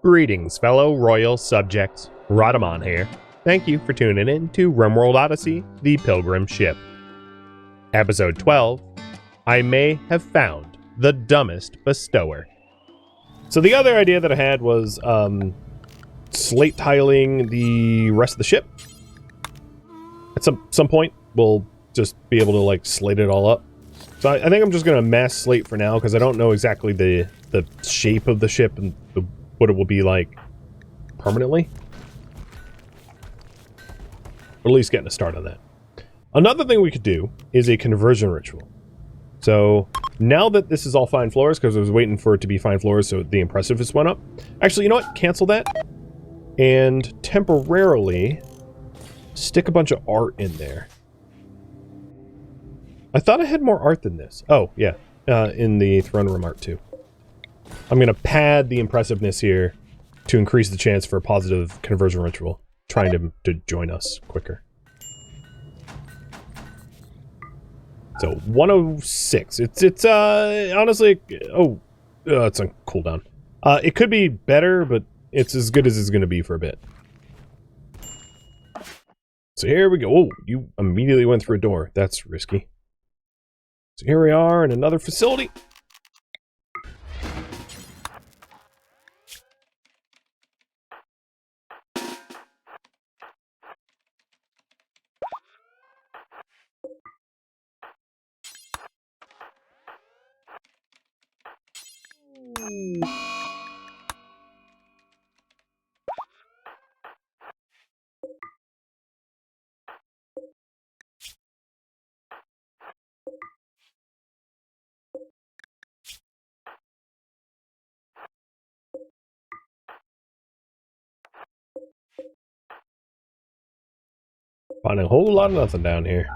Greetings, fellow royal subjects. Rhadamant here. Thank you for tuning in to RimWorld Odyssey, the Pilgrim ship. Episode 12, I may have found the dumbest bestower. So the other idea that I had was slate tiling the rest of the ship. At some point, we'll just be able to like slate it all up. So I think I'm just going to mass slate for now because I don't know exactly the shape of the ship and what it will be like permanently. Or at least getting a start on that. Another thing we could do is a conversion ritual. So now that this is all fine floors, because I was waiting for it to be fine floors so the impressiveness went up. Actually, you know what? Cancel that. And temporarily stick a bunch of art in there. I thought I had more art than this. Oh, yeah. In the throne room art, too. I'm going to pad the impressiveness here to increase the chance for a positive conversion ritual. Trying to join us quicker. So, 106. It's honestly... Oh, it's on cooldown. It could be better, but it's as good as it's going to be for a bit. So here we go. Oh, you immediately went through a door. That's risky. So here we are in another facility. Finding a whole lot of nothing down here.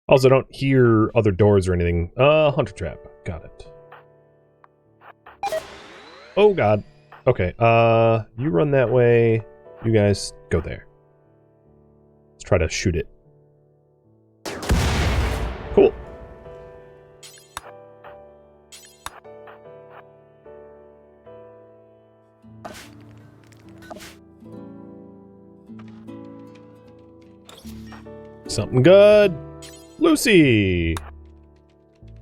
Also, don't hear other doors or anything. Hunter trap. Got it. Oh, God. Okay, you run that way. You guys go there. Let's try to shoot it. Cool. Something good. Lucy!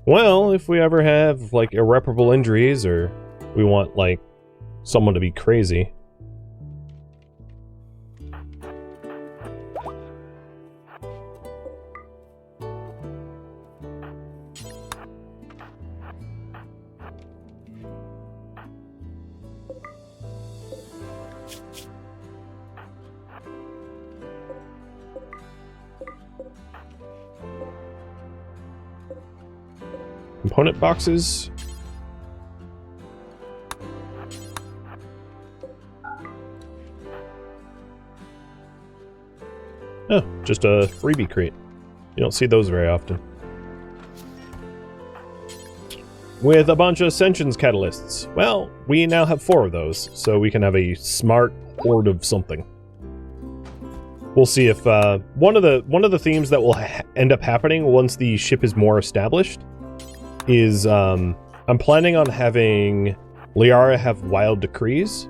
Well, if we ever have, like, irreparable injuries, or we want, like, someone to be crazy. Component boxes. Oh, just a freebie crate. You don't see those very often. With a bunch of Ascensions catalysts. Well, we now have 4 of those, so we can have a smart horde of something. We'll see if one of the themes that will end up happening once the ship is more established is I'm planning on having Liara have wild decrees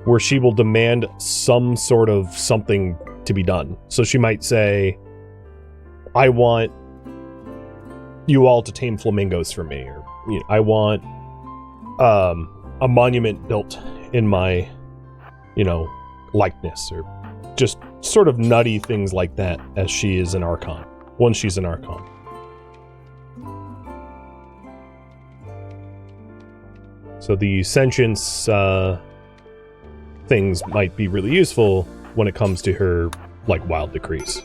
where she will demand some sort of something to be done. So she might say, I want you all to tame flamingos for me, or you know, I want a monument built in my, you know, likeness, or just sort of nutty things like that as she is an Archon, once she's an Archon. So the sentience things might be really useful when it comes to her, like, wild decrees.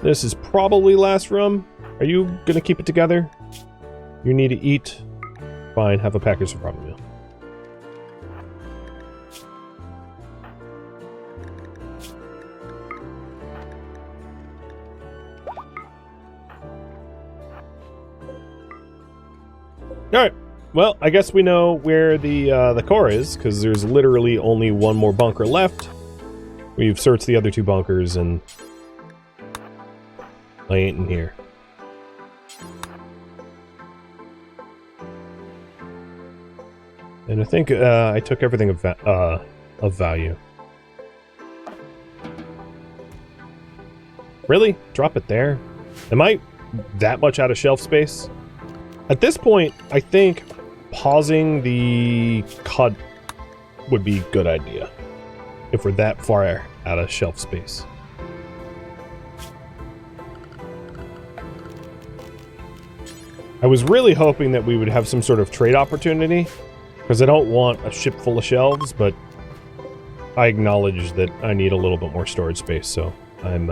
This is probably last room. Are you gonna keep it together? You need to eat? Fine, have a package of ramen meal. Alright, well, I guess we know where the core is, because there's literally only one more bunker left. We've searched the other 2 bunkers, and I ain't in here. And I think I took everything of value. Really? Drop it there? Am I that much out of shelf space? At this point, I think pausing the cut would be a good idea. If we're that far out of shelf space. I was really hoping that we would have some sort of trade opportunity, because I don't want a ship full of shelves, but I acknowledge that I need a little bit more storage space, so I'm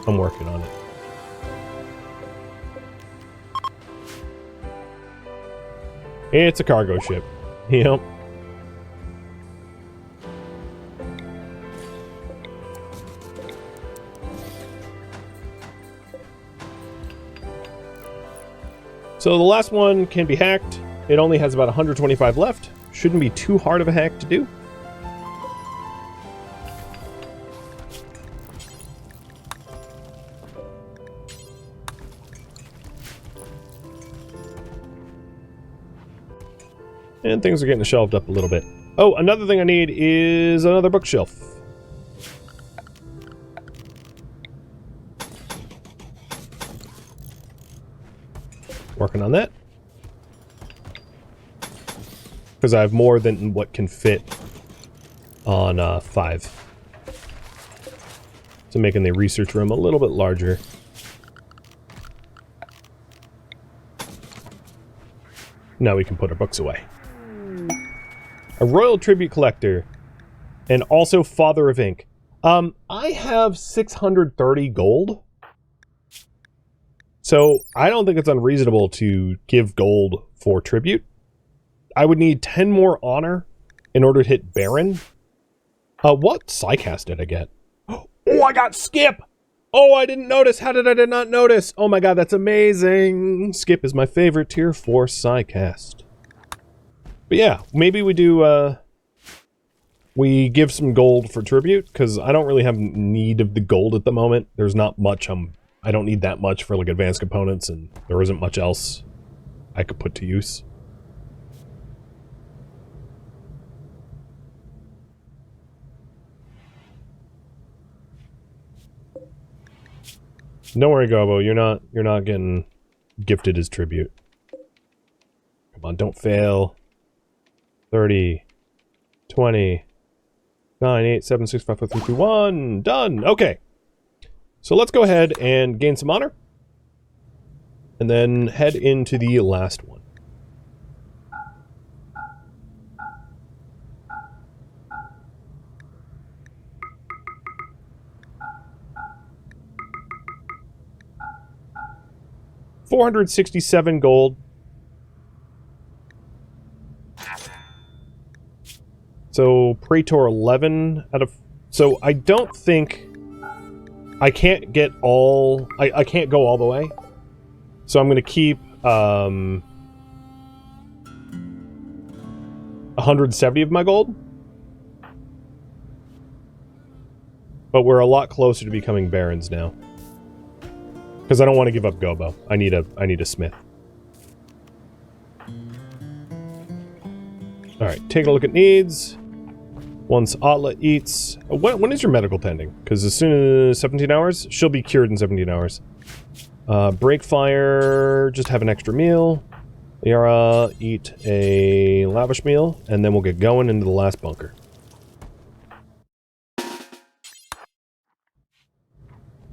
working on it. It's a cargo ship. Yep. So the last one can be hacked. It only has about 125 left. Shouldn't be too hard of a hack to do. And things are getting shelved up a little bit. Oh, another thing I need is another bookshelf. Working on that. Because I have more than what can fit on 5. So making the research room a little bit larger. Now we can put our books away. A royal tribute collector. And also father of ink. I have 630 gold. So I don't think it's unreasonable to give gold for tribute. I would need 10 more honor in order to hit Baron. What Psycast did I get? Oh, I got Skip! Oh, I didn't notice. How did I not notice? Oh my god, that's amazing. Skip is my favorite tier 4 Psycast. But yeah, maybe we do, we give some gold for tribute, because I don't really have need of the gold at the moment. There's not much, I don't need that much for, like, advanced components, and there isn't much else I could put to use. Don't worry, Gobo, you're not getting gifted as tribute. Come on, don't fail. 30, 20, 9, 8, 7, 6, 5, 4, 3, 2, 1. Done! Okay. So let's go ahead and gain some honor. And then head into the last one. $467 gold. So Praetor 11 out of... So I don't think... I can't get all... I can't go all the way. So I'm going to keep 170 of my gold. But we're a lot closer to becoming barons now. Because I don't want to give up Gobo. I need a smith. Alright, taking a look at needs. Once Atla eats... When is your medical pending? Because as soon as 17 hours, she'll be cured in 17 hours. Break fire, just have an extra meal. Liara, eat a lavish meal, and then we'll get going into the last bunker.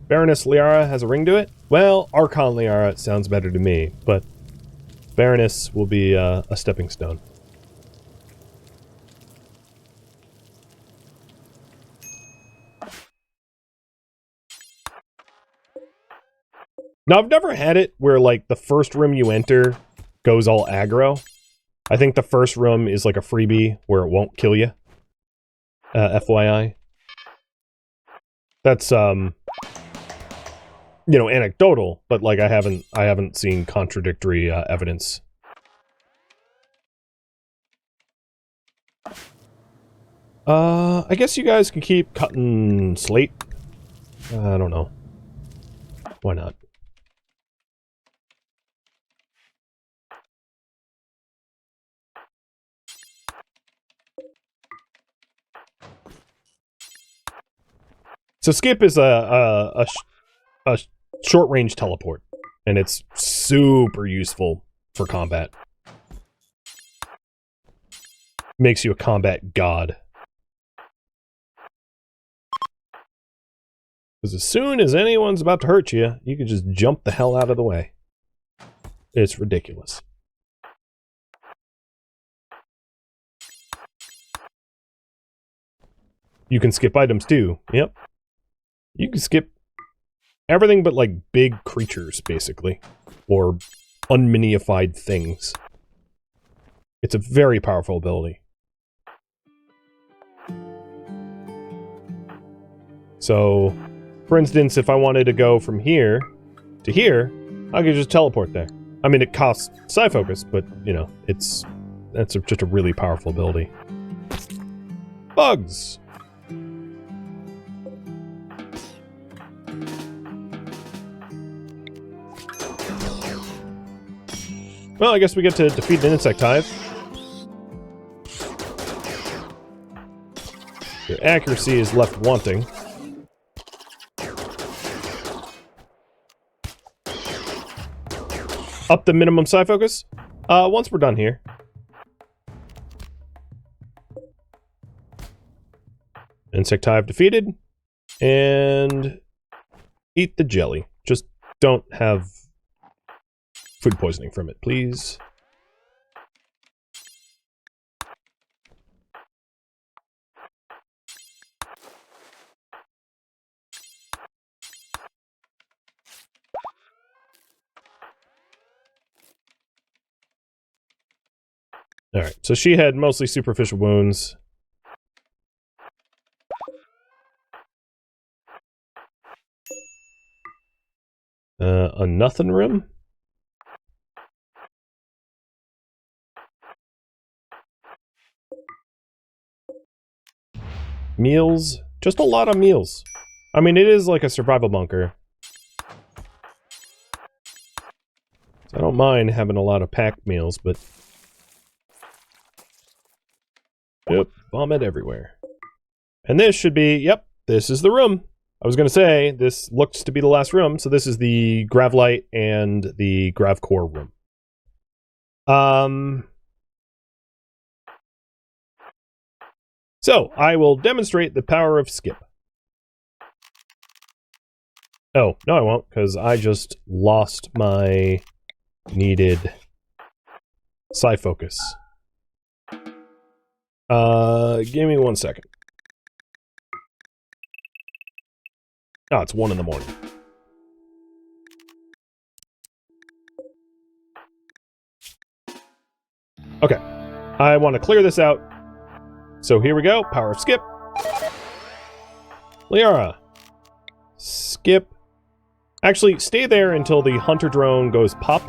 Baroness Liara has a ring to it? Well, Archon Liara sounds better to me, but Baroness will be a stepping stone. Now, I've never had it where, like, the first room you enter goes all aggro. I think the first room is, like, a freebie where it won't kill you. FYI. That's, you know, anecdotal, but, like, I haven't seen contradictory, evidence. I guess you guys can keep cutting slate. I don't know. Why not? So skip is a short-range teleport, and it's super useful for combat. Makes you a combat god. Because as soon as anyone's about to hurt you, you can just jump the hell out of the way. It's ridiculous. You can skip items too. Yep. You can skip everything but like big creatures, basically. Or unminified things. It's a very powerful ability. So, for instance, if I wanted to go from here to here, I could just teleport there. I mean, it costs Psi Focus, but, you know, that's just a really powerful ability. Bugs! Well, I guess we get to defeat an insect hive. Your accuracy is left wanting. Up the minimum Psi Focus? Once we're done here. Insect hive defeated. And eat the jelly. Just don't have food poisoning from it, please. Alright, so she had mostly superficial wounds. A nothing room? Meals? Just a lot of meals. I mean, it is like a survival bunker. So I don't mind having a lot of packed meals, but... Yep, vomit everywhere. And this should be, yep, this is the room. I was going to say, this looks to be the last room, so this is the Gravlite and the Gravcore room. So, I will demonstrate the power of skip. Oh, no I won't, because I just lost my needed Psi Focus. Give me 1 second. Oh, it's 1 in the morning. Okay. I want to clear this out. So here we go. Power of skip. Liara. Skip. Actually, stay there until the hunter drone goes pop.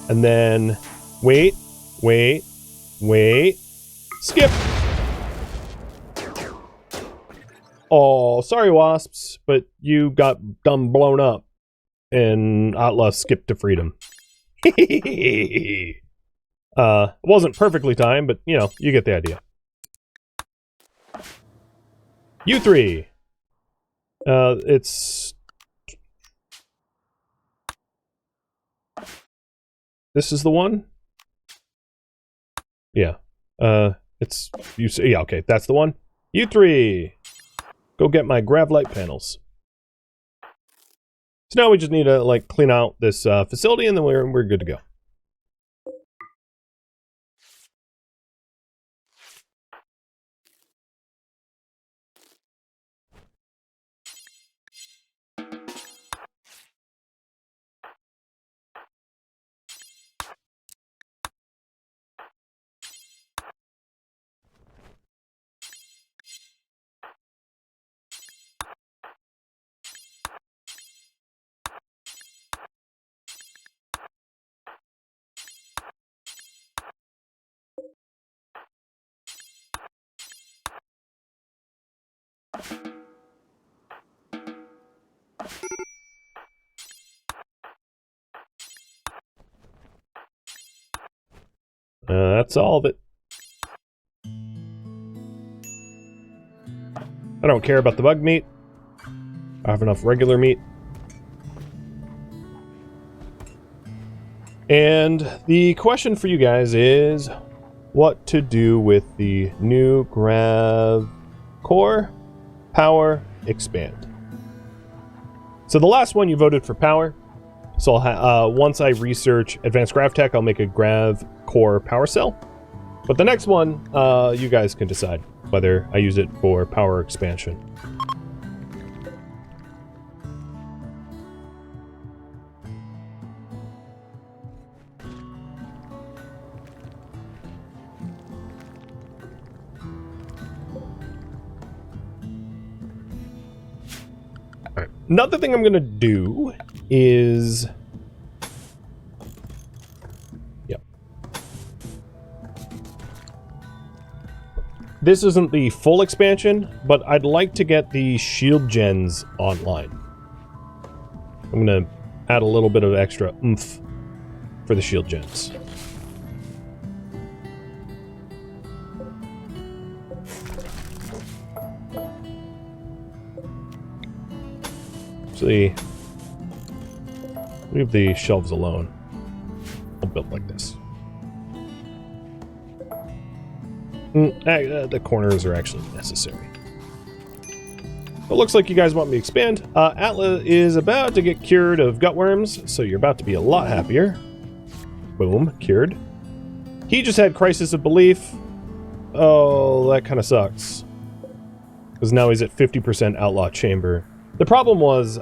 And then... Wait. Skip! Oh, sorry, wasps, but you got done blown up. And Atla skipped to freedom. It wasn't perfectly timed, but, you know, you get the idea. U3. It's... This is the one? Yeah. It's... Yeah, okay, that's the one. U3! Go get my Gravlite panels. So now we just need to, like, clean out this facility, and then we're good to go. That's all of it. I don't care about the bug meat. I have enough regular meat. And the question for you guys is what to do with the new Grav Core Power Expand. So the last one you voted for Power. So once I research Advanced Grav Tech, I'll make a Grav Core Power Cell. But the next one, you guys can decide whether I use it for Power Expansion. Alright, another thing I'm going to do is... This isn't the full expansion, but I'd like to get the shield gens online. I'm going to add a little bit of extra oomph for the shield gens. Actually, leave the shelves alone. I'll build like this. The corners are actually necessary. It looks like you guys want me to expand. Atla is about to get cured of gutworms, so you're about to be a lot happier. Boom, cured. He just had crisis of belief. Oh, that kind of sucks. Because now he's at 50% outlaw chamber. The problem was,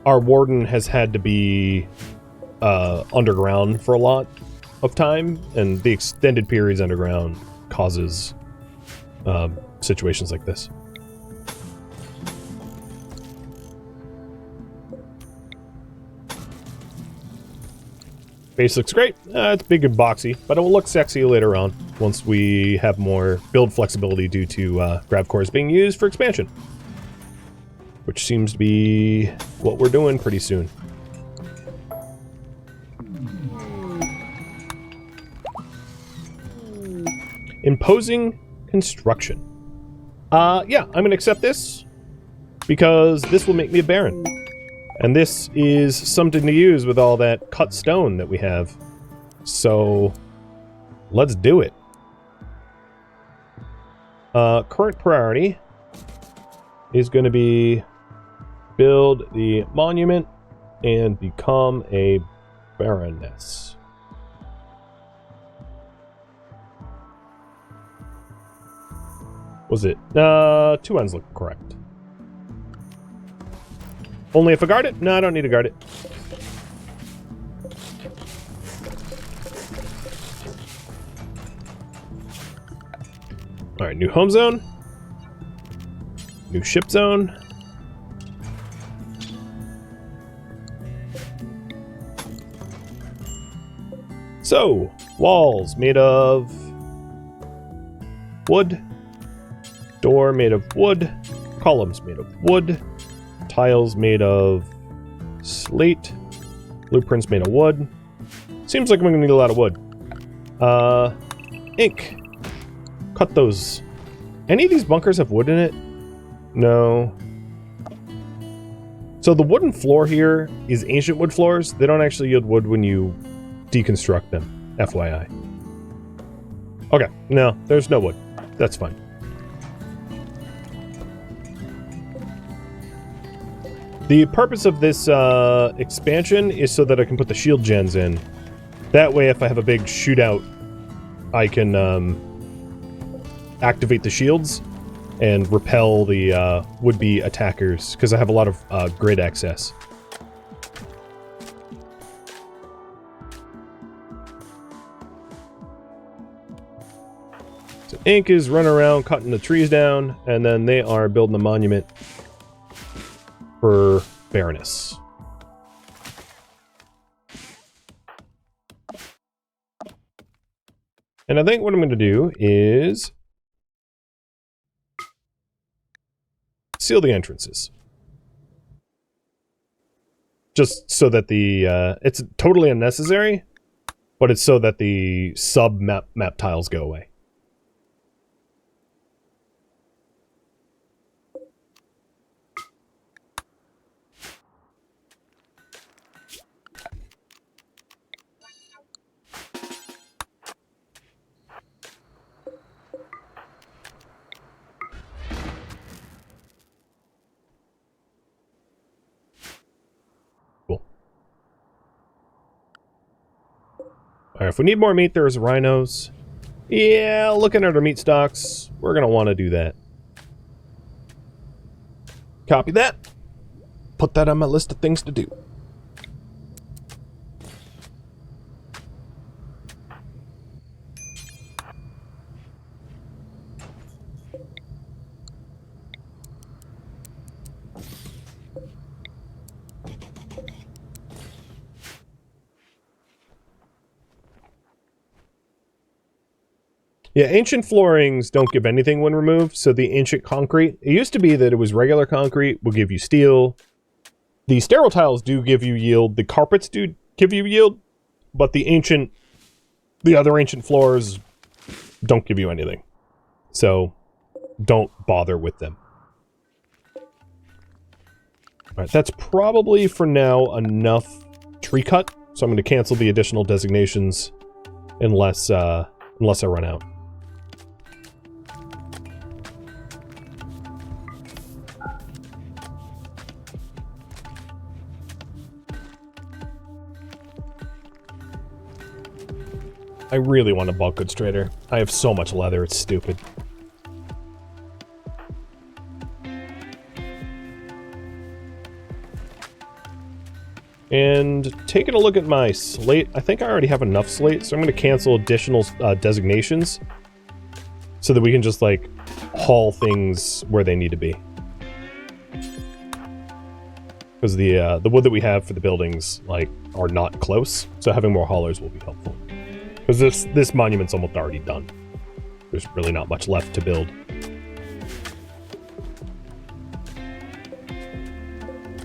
our warden has had to be underground for a lot of time, and the extended periods underground causes situations like this. Base looks great. It's big and boxy, but it will look sexy later on once we have more build flexibility due to grav cores being used for expansion, which seems to be what we're doing pretty soon. Imposing construction. Yeah, I'm gonna accept this because this will make me a baron. And this is something to use with all that cut stone that we have. So, let's do it. Current priority is gonna be build the monument and become a baroness. Was it? 2 ends look correct. Only if I guard it? No, I don't need to guard it. Alright, new home zone. New ship zone. So, walls made of wood. Door made of wood, columns made of wood, tiles made of slate, blueprints made of wood. Seems like I'm gonna need a lot of wood. Ink. Cut those. Any of these bunkers have wood in it? No. So the wooden floor here is ancient wood floors. They don't actually yield wood when you deconstruct them, FYI. Okay, no, there's no wood. That's fine. The purpose of this expansion is so that I can put the shield gens in. That way, if I have a big shootout, I can activate the shields and repel the would-be attackers, because I have a lot of grid access. So Ink is running around cutting the trees down, and then they are building a monument for Baroness. And I think what I'm going to do is seal the entrances. Just so that the, it's totally unnecessary, but it's so that the sub-map tiles go away. Alright, if we need more meat, there's rhinos. Yeah, looking at our meat stocks, we're going to want to do that. Copy that. Put that on my list of things to do. Yeah, ancient floorings don't give anything when removed, so the ancient concrete, it used to be that it was regular concrete, will give you steel. The sterile tiles do give you yield, the carpets do give you yield, but the other ancient floors don't give you anything. So, don't bother with them. Alright, that's probably for now enough tree cut, so I'm going to cancel the additional designations unless I run out. I really want a bulk goods trader. I have so much leather, it's stupid. And taking a look at my slate, I think I already have enough slate, so I'm going to cancel additional designations so that we can just, like, haul things where they need to be. Because the wood that we have for the buildings, like, are not close, so having more haulers will be helpful. Because this monument's almost already done. There's really not much left to build.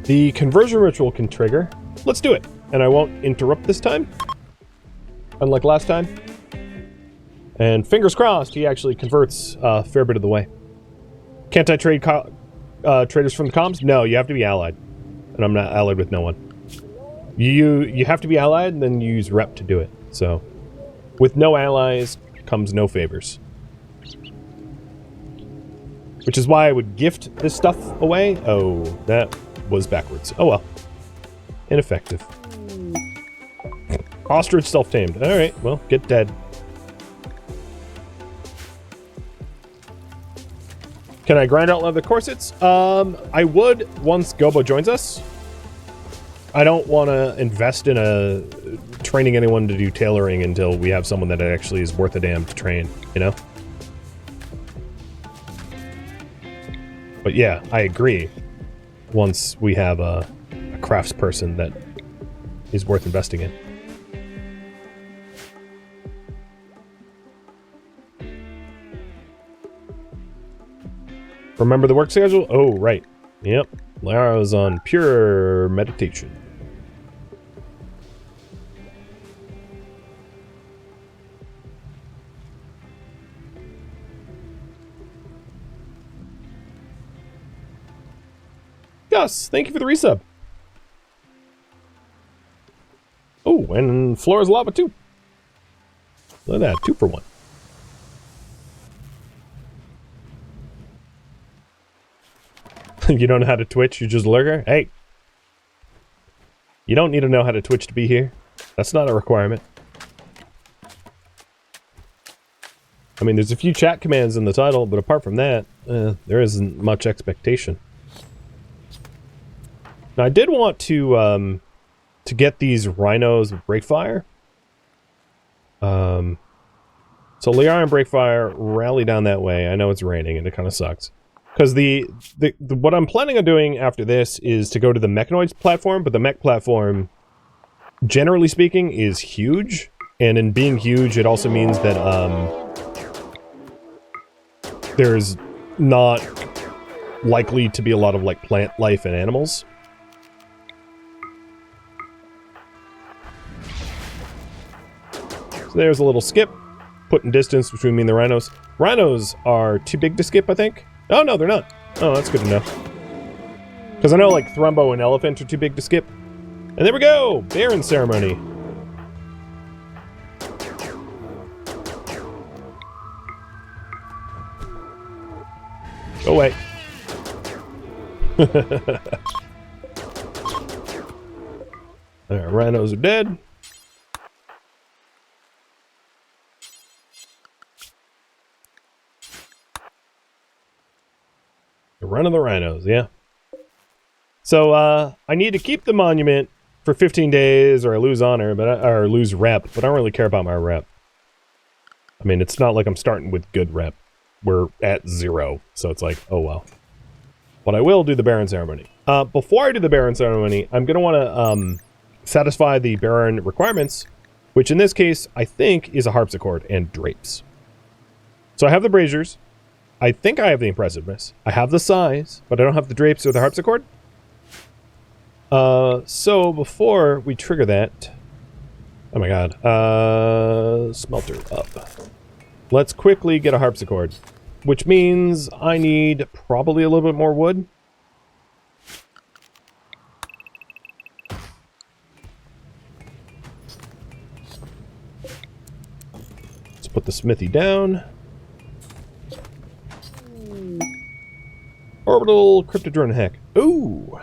The conversion ritual can trigger. Let's do it. And I won't interrupt this time. Unlike last time. And fingers crossed, he actually converts a fair bit of the way. Can't I trade traders from the comms? No, you have to be allied. And I'm not allied with no one. You have to be allied and then use rep to do it. So, with no allies comes no favors. Which is why I would gift this stuff away. Oh, that was backwards. Oh well. Ineffective. Ostrich self-tamed. Alright, well, get dead. Can I grind out leather corsets? I would once Gobo joins us. I don't want to invest in training anyone to do tailoring until we have someone that actually is worth a damn to train, you know? But yeah, I agree. Once we have a craftsperson that is worth investing in. Remember the work schedule? Oh, right. Yep. Lara's on pure meditation. Gus, thank you for the resub. Oh, and Flora's lava too. Look at that, 2 for 1. You don't know how to Twitch, you just lurker? Hey! You don't need to know how to Twitch to be here. That's not a requirement. I mean, there's a few chat commands in the title, but apart from that, there isn't much expectation. Now, I did want to get these rhinos with Breakfire. So Liara and Breakfire rally down that way. I know it's raining and it kind of sucks. Because what I'm planning on doing after this is to go to the Mechanoids platform, but the mech platform, generally speaking, is huge. And in being huge, it also means that there's not likely to be a lot of like plant life and animals. So there's a little skip, putting distance between me and the rhinos. Rhinos are too big to skip, I think. Oh, no, they're not. Oh, that's good to know. Because I know, like, Thrumbo and Elephant are too big to skip. And there we go! Baron ceremony. Go away. Alright, rhinos are dead. The Run of the Rhinos, yeah. So, I need to keep the monument for 15 days or I lose honor, or lose rep, but I don't really care about my rep. I mean, it's not like I'm starting with good rep. We're at 0, so it's like, oh well. But I will do the Baron ceremony. Before I do the Baron ceremony, I'm going to want to satisfy the Baron requirements, which in this case, I think is a harpsichord and drapes. So I have the braziers. I think I have the impressiveness. I have the size, but I don't have the drapes or the harpsichord. So before we trigger that... Oh my god. Smelter up. Let's quickly get a harpsichord. Which means I need probably a little bit more wood. Let's put the smithy down. Orbital Cryptodrone hack. Ooh!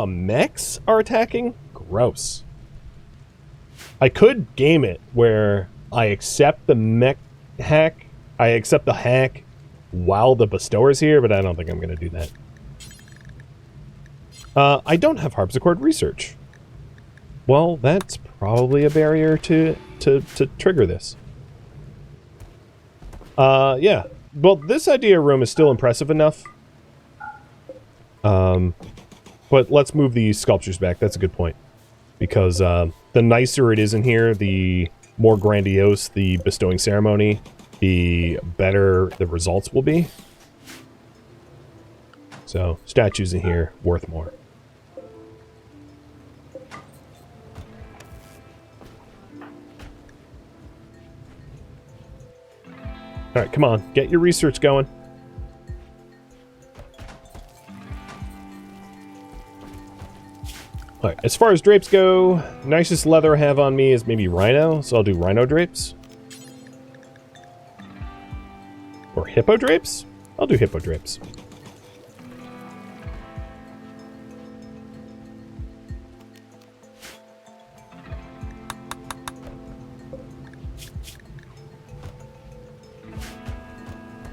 Mechs are attacking? Gross. I could game it where I accept the mech hack. I accept the hack while the Bestower's here, but I don't think I'm going to do that. I don't have harpsichord research. Well, that's probably a barrier to trigger this. Yeah. Well, this idea room is still impressive enough. But let's move these sculptures back. That's a good point. Because the nicer it is in here, the more grandiose the bestowing ceremony, the better the results will be. So, statues in here, worth more. Alright, come on. Get your research going. Alright, as far as drapes go, nicest leather I have on me is maybe rhino, so I'll do rhino drapes. Or hippo drapes? I'll do hippo drapes.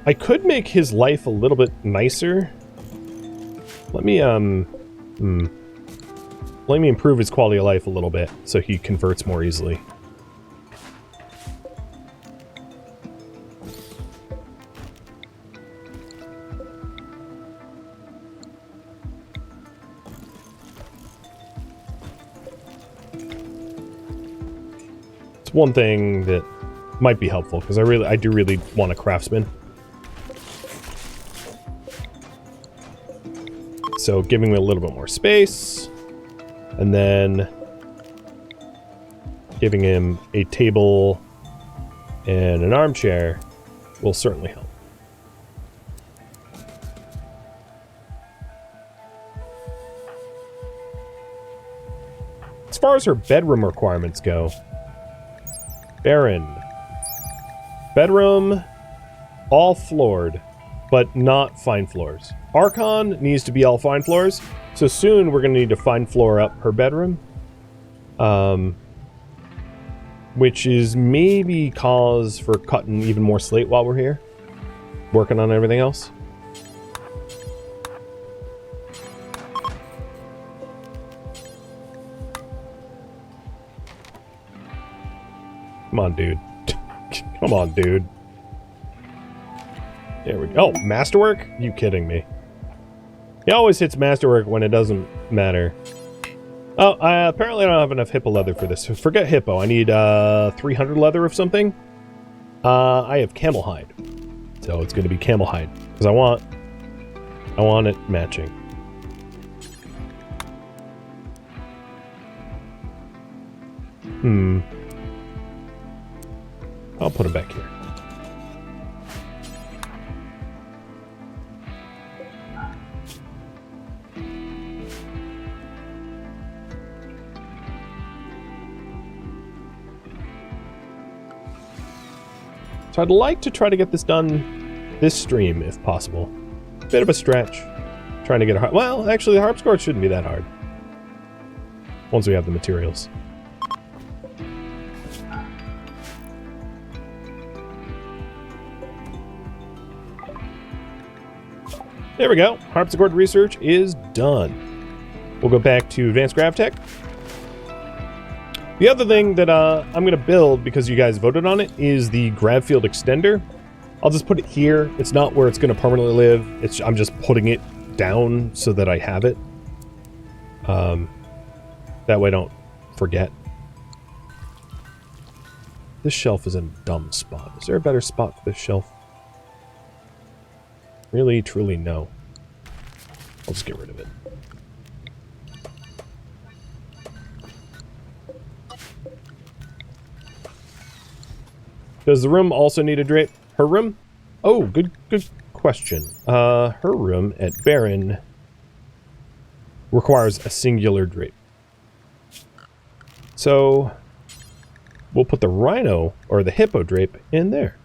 I could make his life a little bit nicer. Let me improve his quality of life a little bit so he converts more easily. It's one thing that might be helpful because I do really want a craftsman. So giving him a little bit more space, and then giving him a table and an armchair will certainly help. As far as her bedroom requirements go, Baron. Bedroom, all floored, but not fine floors. Archon needs to be all fine floors, so soon we're going to need to fine floor up her bedroom. Which is maybe cause for cutting even more slate while we're here. Working on everything else. Come on, dude. Come on, dude. There we go. Oh, masterwork? You kidding me? He always hits masterwork when it doesn't matter. Oh, apparently I don't have enough hippo leather for this. Forget hippo. I need 300 leather of something. I have camel hide. So it's going to be camel hide. Because I want it matching. I'll put him back here. So I'd like to try to get this done this stream, if possible. Bit of a stretch. Trying to get a... Well, actually, the harpsichord shouldn't be that hard. Once we have the materials. There we go. Harpsichord research is done. We'll go back to Advanced Gravtech. The other thing that I'm going to build, because you guys voted on it, is the grav field extender. I'll just put it here. It's not where it's going to permanently live. I'm just putting it down so that I have it. That way I don't forget. This shelf is in a dumb spot. Is there a better spot for this shelf? Really, truly, no. I'll just get rid of it. Does the room also need a drape? Her room? Oh, good question. Her room at Baron requires a singular drape. So we'll put the rhino or the hippo drape in there.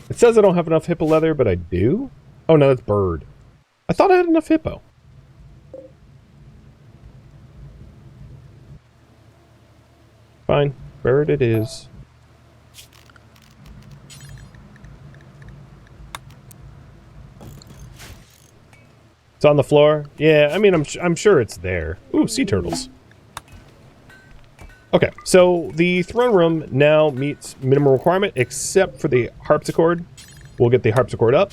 It says I don't have enough hippo leather, but I do. Oh no, that's bird. I thought I had enough hippo. Fine, bird it is. It's on the floor? Yeah, I mean, I'm sure it's there. Ooh, sea turtles. Okay, so the throne room now meets minimum requirement, except for the harpsichord. We'll get the harpsichord up.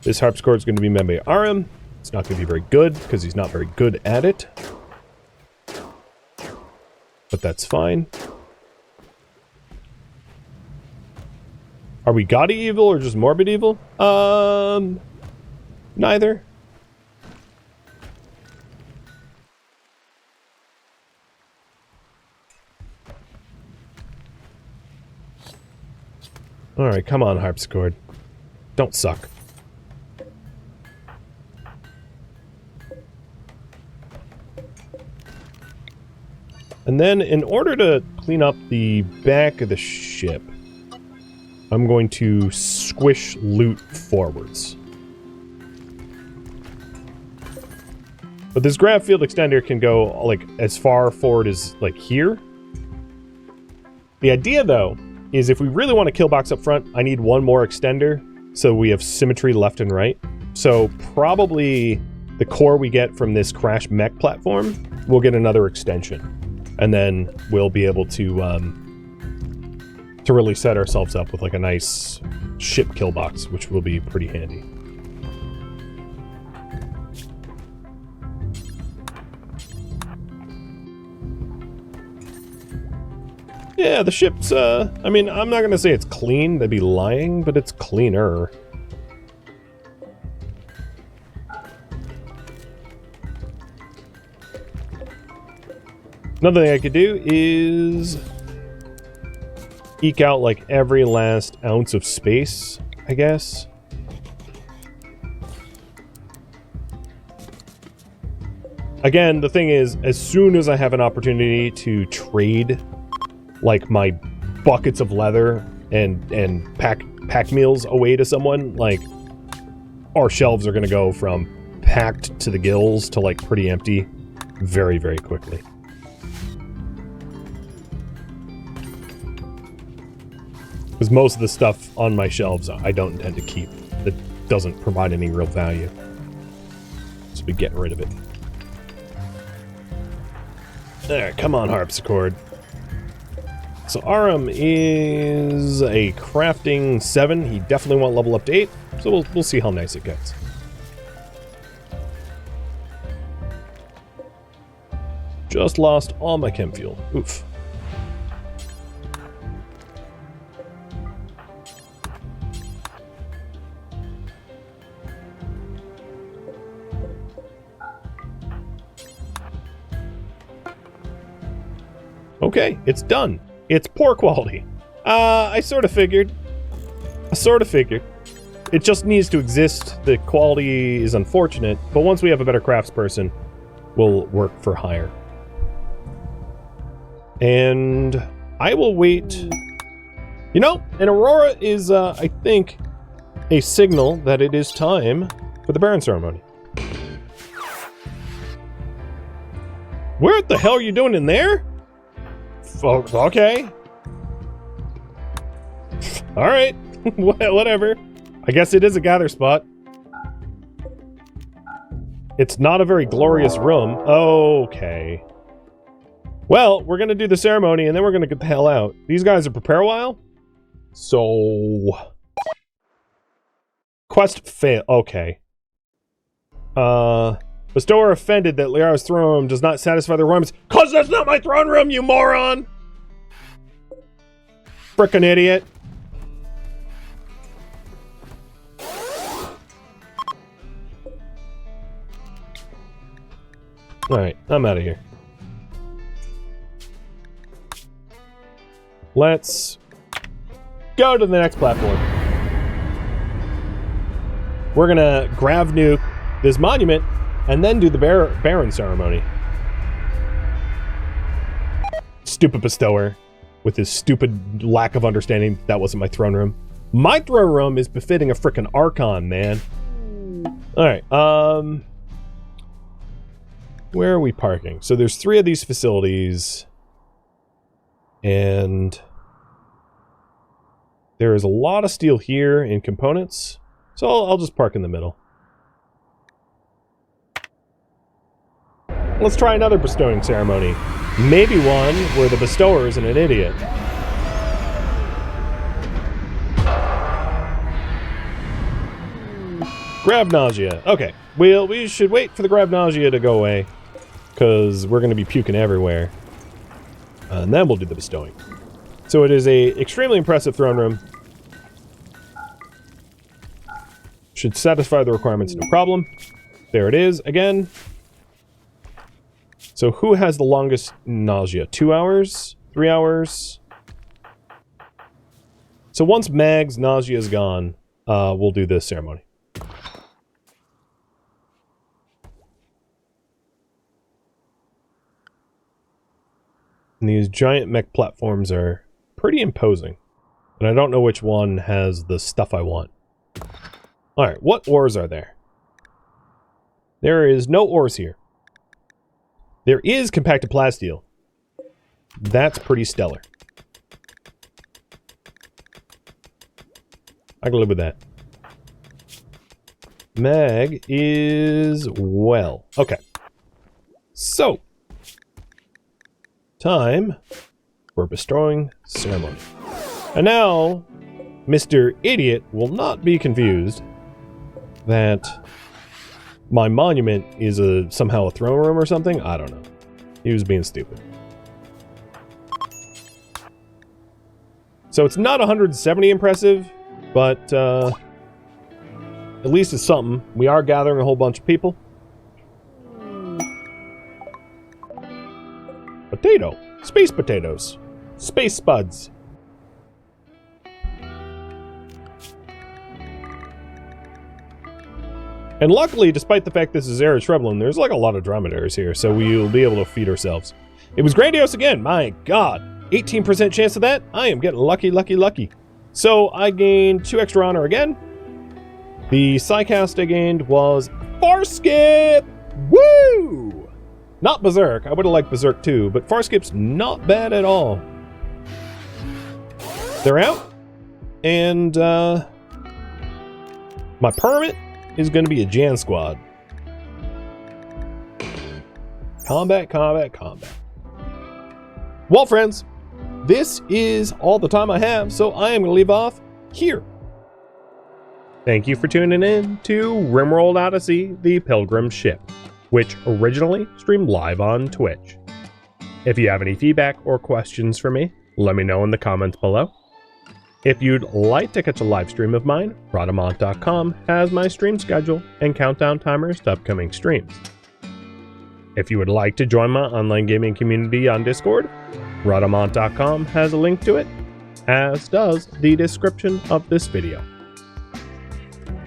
This harpsichord is going to be made by Aram. It's not going to be very good, because he's not very good at it. But that's fine. Are we gaudy evil or just morbid evil? Neither. Alright, come on, harpsichord. Don't suck. And then, in order to clean up the back of the ship, I'm going to squish loot forwards. But this grav field extender can go, like, as far forward as, like, here. The idea, though, is if we really want to kill box up front, I need one more extender, so we have symmetry left and right. So probably the core we get from this crash mech platform, we'll get another extension. And then we'll be able to really set ourselves up with like a nice ship kill box, which will be pretty handy. Yeah, the ship's, I mean, I'm not gonna say it's clean, that'd be lying, but it's cleaner. Another thing I could do is eke out, like, every last ounce of space, I guess. Again, the thing is, as soon as I have an opportunity to trade like my buckets of leather and pack meals away to someone, like our shelves are gonna go from packed to the gills to like pretty empty very, very quickly. Because most of the stuff on my shelves I don't intend to keep. That doesn't provide any real value. So we get rid of it. There, come on, harpsichord. So Aram is a crafting 7. He definitely won't level up to 8. So we'll see how nice it gets. Just lost all my chem fuel. Oof. Okay, it's done. It's poor quality. I sort of figured. It just needs to exist. The quality is unfortunate, but once we have a better craftsperson, we'll work for hire. And I will wait. You know, an aurora is, I think, a signal that it is time for the Baron ceremony. What the hell are you doing in there? Okay. Alright. Whatever. I guess it is a gather spot. It's not a very glorious room. Okay. Well, we're gonna do the ceremony and then we're gonna get the hell out. These guys are prepare a while? So... Quest fail. Okay. Bestower offended that Liara's throne room does not satisfy the requirements. 'Cause that's not my throne room, you moron! Frickin' idiot. Alright, I'm out of here. Let's go to the next platform. We're gonna grav nuke this monument and then do the Baron ceremony. Stupid Bestower with his stupid lack of understanding that wasn't my throne room. My throne room is befitting a frickin' Archon, man. Alright, where are we parking? So there's 3 of these facilities. And there is a lot of steel here in components. So I'll just park in the middle. Let's try another bestowing ceremony. Maybe one where the bestower isn't an idiot. Grab nausea. Okay, we should wait for the grab nausea to go away, because we're going to be puking everywhere. And then we'll do the bestowing. So it is a extremely impressive throne room. Should satisfy the requirements, no problem. There it is, again. So who has the longest nausea? 2 hours? 3 hours? So once Mag's nausea is gone, we'll do this ceremony. And these giant mech platforms are pretty imposing. And I don't know which one has the stuff I want. Alright, what ores are there? There is no ores here. There is compacted plasteel. That's pretty stellar. I can live with that. Mag is well. Okay. So, time for bestowing ceremony. And now, Mr. Idiot will not be confused that my monument is somehow a throne room or something. I don't know. He was being stupid. So it's not 170 impressive, but at least it's something. We are gathering a whole bunch of people. Potato. Space potatoes. Space spuds. And luckily, despite the fact this is Eretreblin, there's like a lot of dromedaries here, so we'll be able to feed ourselves. It was grandiose again, my god. 18% chance of that? I am getting lucky, lucky, lucky. So I gained 2 extra honor again. The Psycast I gained was Farskip! Woo! Not Berserk. I would have liked Berserk too, but Farskip's not bad at all. They're out. And my permit is going to be a Jan squad. Combat, combat, combat. Well, friends, this is all the time I have, so I am going to leave off here. Thank you for tuning in to RimWorld Odyssey, the Pilgrim ship, which originally streamed live on Twitch. If you have any feedback or questions for me, let me know in the comments below. If you'd like to catch a live stream of mine, Rhadamant.com has my stream schedule and countdown timers to upcoming streams. If you would like to join my online gaming community on Discord, Rhadamant.com has a link to it, as does the description of this video.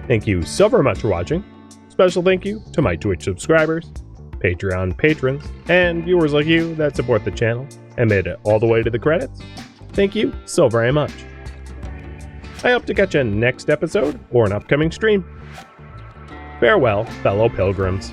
Thank you so very much for watching. Special thank you to my Twitch subscribers, Patreon patrons, and viewers like you that support the channel and made it all the way to the credits. Thank you so very much. I hope to catch you in next episode or an upcoming stream. Farewell, fellow pilgrims.